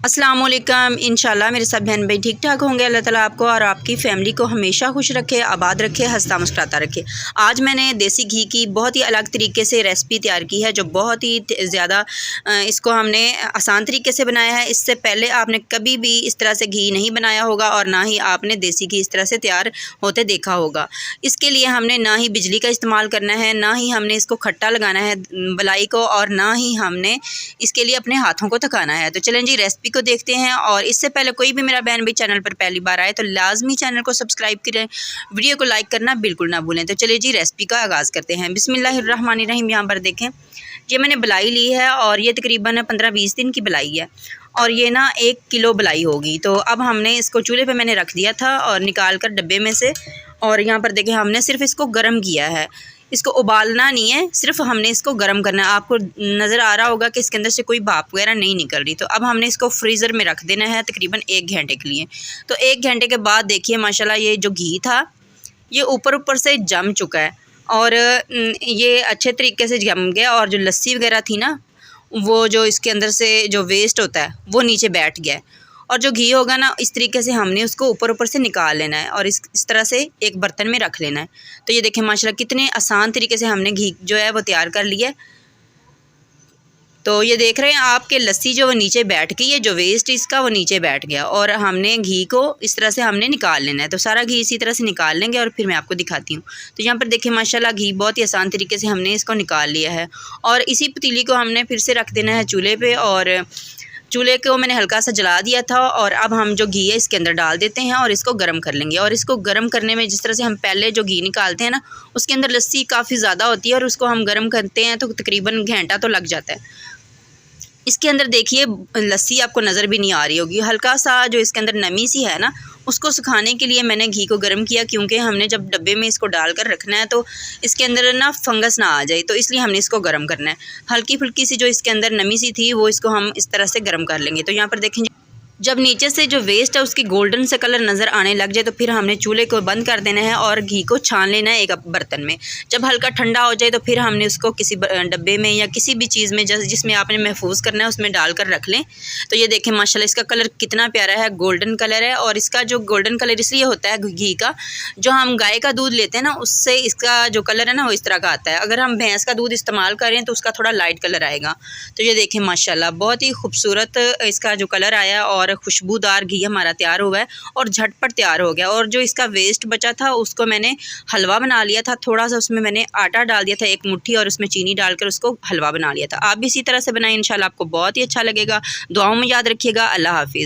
अस्सलाम वालेकुम। इंशाल्लाह मेरे सब बहन भाई ठीक ठाक होंगे। अल्लाह ताला आपको और आपकी फ़ैमिली को हमेशा खुश रखे, आबाद रखे, हंसता मुस्कुराता रखे। आज मैंने देसी घी की बहुत ही अलग तरीके से रेसिपी तैयार की है, जो बहुत ही ज़्यादा इसको हमने आसान तरीके से बनाया है। इससे पहले आपने कभी भी इस तरह से घी नहीं बनाया होगा और ना ही आपने देसी घी इस तरह से तैयार होते देखा होगा। इसके लिए हमने ना ही बिजली का इस्तेमाल करना है, ना ही हमने इसको खट्टा लगाना है बलाई को, और ना ही हमने इसके लिए अपने हाथों को थकाना है। तो चलें जी रेसिपी को देखते हैं। और इससे पहले कोई भी मेरा बहन भाई चैनल पर पहली बार आए तो लाजमी चैनल को सब्सक्राइब करें, वीडियो को लाइक करना बिल्कुल ना भूलें। तो चलिए जी रेसिपी का आगाज़ करते हैं। बिस्मिल्लाहिर्रहमानिर्रहीम। यहाँ पर देखें, ये मैंने बलाई ली है और ये तकरीबन 15-20 दिन की बलाई है, और ये ना 1 किलो बलाई होगी। तो अब हमने इसको चूल्हे पे मैंने रख दिया था और निकाल कर डब्बे में से, और यहाँ पर देखें हमने सिर्फ इसको गर्म किया है। इसको उबालना नहीं है, सिर्फ हमने इसको गर्म करना है। आपको नज़र आ रहा होगा कि इसके अंदर से कोई भाप वगैरह नहीं निकल रही। तो अब हमने इसको फ्रीज़र में रख देना है तकरीबन 1 घंटे के लिए। तो 1 घंटे के बाद देखिए माशाल्लाह ये जो घी था ये ऊपर से जम चुका है, और ये अच्छे तरीके से जम गया। और जो लस्सी वगैरह थी ना, वो जो इसके अंदर से जो वेस्ट होता है वो नीचे बैठ गया है। और जो घी होगा ना, इस तरीके से हमने उसको ऊपर से निकाल लेना है और इस तरह से एक बर्तन में रख लेना है। तो ये देखें माशाल्लाह कितने आसान तरीके से हमने घी जो है वो तैयार कर लिया है। तो ये देख रहे हैं आपके लस्सी जो वो नीचे बैठ गई है, जो वेस्ट इसका वो नीचे बैठ गया, और हमने घी को इस तरह से हमने निकाल लेना है। तो सारा घी इसी तरह से निकाल लेंगे और फिर मैं आपको दिखाती हूँ। तो यहाँ पर देखिए माशाल्लाह घी बहुत ही आसान तरीके से हमने इसको निकाल लिया है। और इसी पतीली को हमने फिर से रख देना है चूल्हे पे, और चूल्हे को मैंने हल्का सा जला दिया था। और अब हम जो घी है इसके अंदर डाल देते हैं और इसको गर्म कर लेंगे। और इसको गर्म करने में जिस तरह से हम पहले जो घी निकालते हैं ना, उसके अंदर लस्सी काफ़ी ज़्यादा होती है, और उसको हम गर्म करते हैं तो तकरीबन घंटा तो लग जाता है। इसके अंदर देखिए लस्सी आपको नज़र भी नहीं आ रही होगी, हल्का सा जो इसके अंदर नमी सी है ना, उसको सुखाने के लिए मैंने घी को गर्म किया, क्योंकि हमने जब डब्बे में इसको डालकर रखना है तो इसके अंदर ना फंगस ना आ जाए, तो इसलिए हमने इसको गर्म करना है। हल्की फुल्की सी जो इसके अंदर नमी सी थी वो इसको हम इस तरह से गर्म कर लेंगे। तो यहाँ पर देखें जब नीचे से जो वेस्ट है उसकी गोल्डन से कलर नज़र आने लग जाए तो फिर हमने चूल्हे को बंद कर देना है और घी को छान लेना है एक बर्तन में। जब हल्का ठंडा हो जाए तो फिर हमने उसको किसी डब्बे में या किसी भी चीज़ में जिसमें आपने महफूज करना है उसमें डालकर रख लें। तो ये देखें माशाल्लाह इसका कलर कितना प्यारा है, गोल्डन कलर है। और इसका जो गोल्डन कलर इसलिए होता है घी का, जो हम गाय का दूध लेते हैं ना, उससे इसका जो कलर है ना वो इस तरह का आता है। अगर हम भैंस का दूध इस्तेमाल करें तो उसका थोड़ा लाइट कलर आएगा। तो ये देखें माशाल्लाह बहुत ही खूबसूरत इसका जो कलर आया, और खुशबूदार घी हमारा तैयार हुआ है और झटपट तैयार हो गया। और जो इसका वेस्ट बचा था उसको मैंने हलवा बना लिया था। थोड़ा सा उसमें मैंने आटा डाल दिया था 1 मुट्ठी, और उसमें चीनी डालकर उसको हलवा बना लिया था। आप भी इसी तरह से बनाएं, इंशाल्लाह आपको बहुत ही अच्छा लगेगा। दुआओं में याद रखिएगा। अल्लाह हाफिज़।